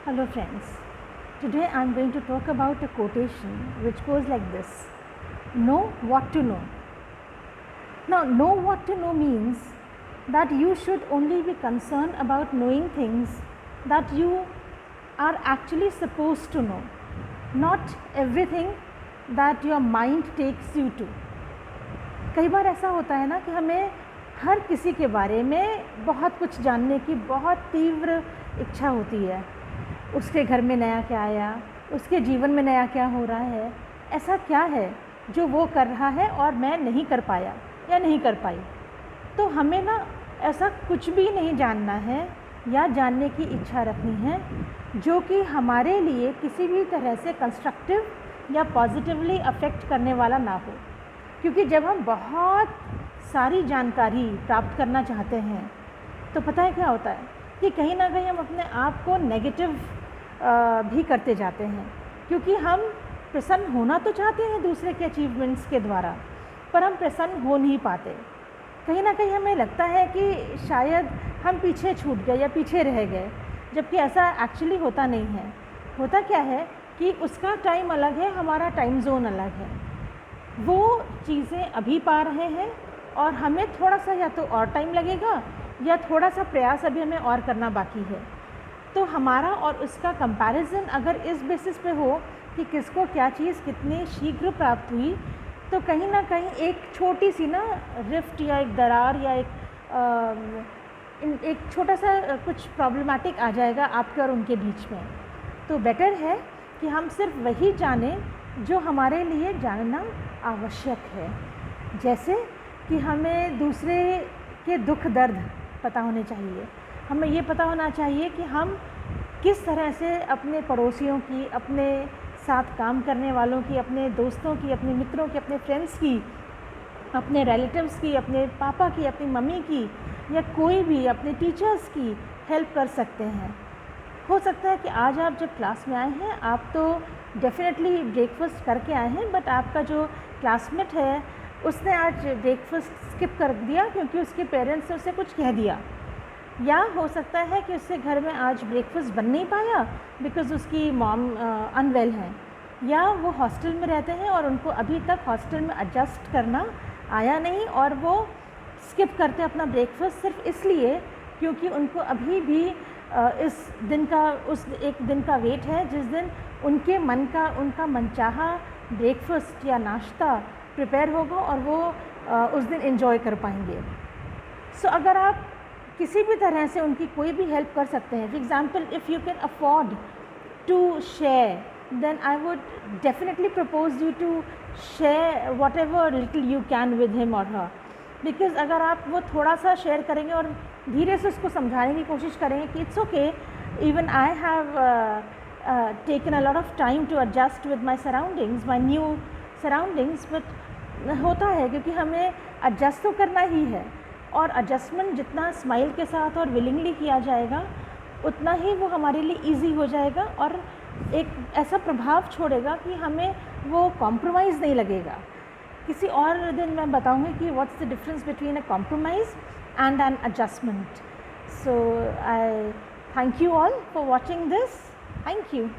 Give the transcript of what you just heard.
Hello friends, today I am going to talk about a quotation which goes like this: know what to know. Now, know what to know means that you should only be concerned about knowing things that you are actually supposed to know, not everything that your mind takes you to. कई बार ऐसा होता है ना कि हमें हर किसी के बारे में बहुत कुछ जानने की बहुत तीव्र इच्छा होती है। उसके घर में नया क्या आया, उसके जीवन में नया क्या हो रहा है, ऐसा क्या है जो वो कर रहा है और मैं नहीं कर पाया या नहीं कर पाई। तो हमें ना ऐसा कुछ भी नहीं जानना है या जानने की इच्छा रखनी है जो कि हमारे लिए किसी भी तरह से कंस्ट्रक्टिव या पॉजिटिवली अफेक्ट करने वाला ना हो। क्योंकि जब हम बहुत सारी जानकारी प्राप्त करना चाहते हैं तो पता है क्या होता है कि कहीं ना कहीं हम अपने आप को नेगेटिव भी करते जाते हैं, क्योंकि हम प्रसन्न होना तो चाहते हैं दूसरे के अचीवमेंट्स के द्वारा, पर हम प्रसन्न हो नहीं पाते। कहीं ना कहीं हमें लगता है कि शायद हम पीछे छूट गए या पीछे रह गए, जबकि ऐसा एक्चुअली होता नहीं है। होता क्या है कि उसका टाइम अलग है, हमारा टाइम जोन अलग है। वो चीज़ें अभी पा रहे हैं और हमें थोड़ा सा या तो और टाइम लगेगा या थोड़ा सा प्रयास अभी हमें और करना बाकी है। तो हमारा और उसका कंपैरिजन अगर इस बेसिस पे हो कि किसको क्या चीज़ कितनी शीघ्र प्राप्त हुई, तो कहीं ना कहीं एक छोटी सी ना रिफ्ट या एक दरार या एक छोटा सा कुछ प्रॉब्लमेटिक आ जाएगा आपके और उनके बीच में। तो बेटर है कि हम सिर्फ वही जानें जो हमारे लिए जानना आवश्यक है। जैसे कि हमें दूसरे के दुख दर्द पता होने चाहिए, हमें ये पता होना चाहिए कि हम किस तरह से अपने पड़ोसियों की, अपने साथ काम करने वालों की, अपने दोस्तों की, अपने मित्रों की, अपने फ्रेंड्स की, अपने रिलेटिव्स की, अपने पापा की, अपनी मम्मी की या कोई भी अपने टीचर्स की हेल्प कर सकते हैं। हो सकता है कि आज आप जब क्लास में आए हैं आप तो डेफिनेटली ब्रेकफास्ट करके आए हैं, बट आपका जो क्लासमेट है उसने आज ब्रेकफास्ट स्किप कर दिया क्योंकि उसके पेरेंट्स ने उसे कुछ कह दिया, या हो सकता है कि उससे घर में आज ब्रेकफास्ट बन नहीं पाया बिकॉज़ उसकी मॉम अनवेल हैं, या वो हॉस्टल में रहते हैं और उनको अभी तक हॉस्टल में एडजस्ट करना आया नहीं और वो स्किप करते अपना ब्रेकफास्ट सिर्फ इसलिए क्योंकि उनको अभी भी इस दिन का उस एक दिन का वेट है जिस दिन उनके मन का उनका मनचाहा ब्रेकफास्ट या नाश्ता प्रिपेयर होगा और वो उस दिन एंजॉय कर पाएंगे। सो अगर आप किसी भी तरह से उनकी कोई भी हेल्प कर सकते हैं, for example if you can afford to share, then I would definitely propose you to share whatever little you can with him or her. Because अगर आप वो थोड़ा सा शेयर करेंगे और धीरे से उसको समझाने की कोशिश करेंगे कि it's okay, even I have taken a lot of time to adjust with my surroundings, my new surroundings, but होता है क्योंकि हमें एडजस्ट तो करना ही है, और एडजस्टमेंट जितना स्माइल के साथ और विलिंगली किया जाएगा उतना ही वो हमारे लिए इजी हो जाएगा और एक ऐसा प्रभाव छोड़ेगा कि हमें वो कॉम्प्रोमाइज़ नहीं लगेगा। किसी और दिन मैं बताऊंगी कि what's the difference between a compromise and an adjustment. So I thank you all for watching this. Thank you.